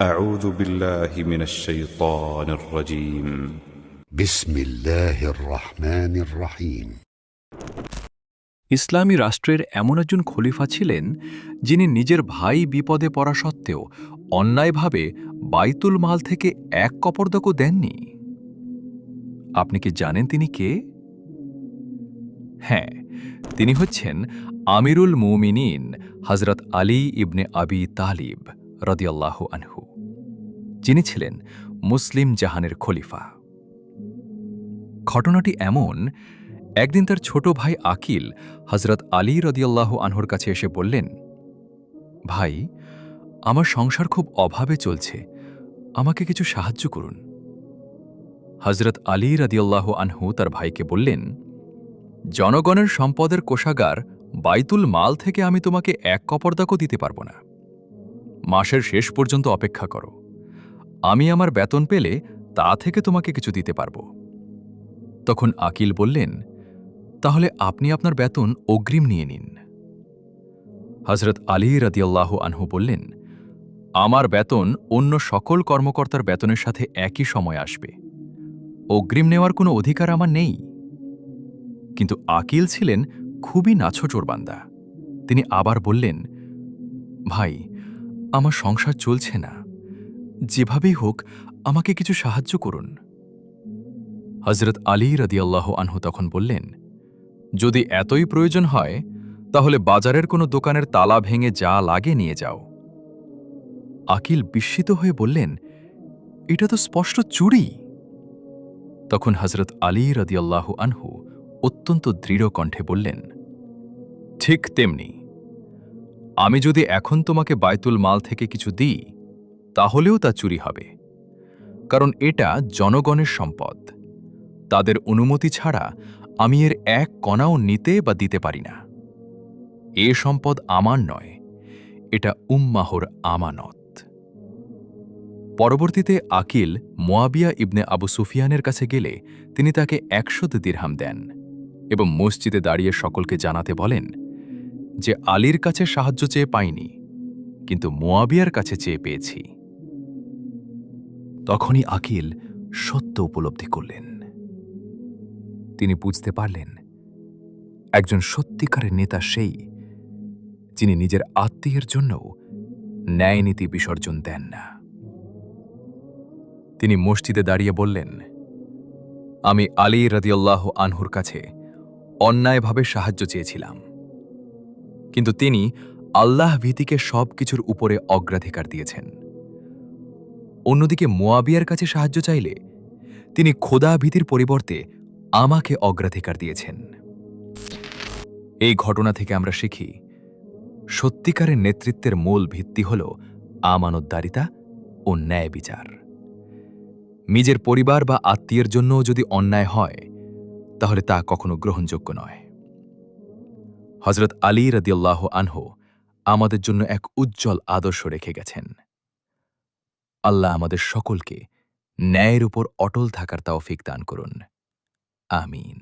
أعوذ بالله من الشيطان الرجيم بسم الله الرحمن الرحيم ইসলামী রাষ্ট্রের এমন একজন খলিফা ছিলেন যিনি নিজের ভাই বিপদে পড়া সত্ত্বেও অন্যায়ভাবে বাইতুল মাল থেকে এক কপর্দকও দেননি। আপনি কি জানেন তিনি কে? হ্যাঁ, তিনি হচ্ছেন আমিরুল মুমিনিন হযরত আলী ইবনে আবি তালিব রাদিয়াল্লাহু আনহু, যিনি ছিলেন মুসলিম জাহানের খলিফা। ঘটনাটি এমন, একদিন তার ছোট ভাই আকিল হযরত আলী রাদিয়াল্লাহু আনহুর কাছে এসে বললেন, ভাই, আমার সংসার খুব অভাবে চলছে, আমাকে কিছু সাহায্য করুন। হযরত আলী রাদিয়াল্লাহু আনহু তার ভাইকে বললেন, জনগণের সম্পদের কোষাগার বাইতুল মাল থেকে আমি তোমাকে এক কপর্দকও দিতে পারব না। মাসের শেষ পর্যন্ত অপেক্ষা করো, আমি আমার বেতন পেলে তা থেকে তোমাকে কিছু দিতে পারব। তখন আকিল বললেন, তাহলে আপনি আপনার বেতন অগ্রিম নিয়ে নিন। হযরত আলী রাদিয়াল্লাহু আনহু বললেন, আমার বেতন অন্য সকল কর্মকর্তার বেতনের সাথে একই সময় আসবে, অগ্রিম নেওয়ার কোনো অধিকার আমার নেই। কিন্তু আকিল ছিলেন খুবই নাছোচোর বান্দা। তিনি আবার বললেন, ভাই, আমার সংসার চলছে না, যেভাবেই হোক আমাকে কিছু সাহায্য করুন। হযরত আলী রাদিয়াল্লাহু আনহু তখন বললেন, যদি এতই প্রয়োজন হয় তাহলে বাজারের কোনো দোকানের তালা ভেঙে যা লাগে নিয়ে যাও। আকিল বিস্মিত হয়ে বললেন, এটা তো স্পষ্ট চুরি। তখন হযরত আলী রাদিয়াল্লাহু আনহু অত্যন্ত দৃঢ় কণ্ঠে বললেন, ঠিক তেমনি, আমি যদি এখন তোমাকে বাইতুল মাল থেকে কিছু দিই তাহলেও তা চুরি হবে, কারণ এটা জনগণের সম্পদ। তাদের অনুমতি ছাড়া আমি এর এক কণাও নিতে বা দিতে পারি না। এ সম্পদ আমার নয়, এটা উম্মাহর আমানত। পরবর্তীতে আকিল মুয়াবিয়া ইবনে আবু সুফিয়ানের কাছে গেলে তিনি তাকে 100 দিরহাম দেন এবং মসজিদে দাঁড়িয়ে সকলকে জানাতে বলেন যে আলীর কাছে সাহায্য চেয়ে পাইনি, কিন্তু মুয়াবিয়ার কাছে চেয়ে পেয়েছি। তখনই আকিল সত্য উপলব্ধি করলেন। তিনি বুঝতে পারলেন, একজন সত্যিকারের নেতা সেই যিনি নিজের আত্মীয়ের জন্যও ন্যায়নীতি বিসর্জন দেন না। তিনি মসজিদে দাঁড়িয়ে বললেন, আমি আলী রাদিয়াল্লাহু আনহুর কাছে অন্যায়ভাবে সাহায্য চেয়েছিলাম, কিন্তু তিনি আল্লাহ ভীতিকে সবকিছুর উপরে অগ্রাধিকার দিয়েছেন। অন্যদিকে মুয়াবিয়ার কাছে সাহায্য চাইলে তিনি খোদা ভীতির পরিবর্তে আমাকে অগ্রাধিকার দিয়েছেন। এই ঘটনা থেকে আমরা শিখি, সত্যিকারের নেতৃত্বের মূল ভিত্তি হল আমানতদারিতা ও ন্যায় বিচার। নিজের পরিবার বা আত্মীয়ের জন্যও যদি অন্যায় হয় তাহলে তা কখনো গ্রহণযোগ্য নয়। হযরত আলী রাদিয়াল্লাহু আনহু আমাদের জন্য এক উজ্জ্বল আদর্শ রেখে গেছেন। আল্লাহ আমাদের সকলকে ন্যায়ের উপর অটল থাকার তৌফিক দান করুন। আমিন।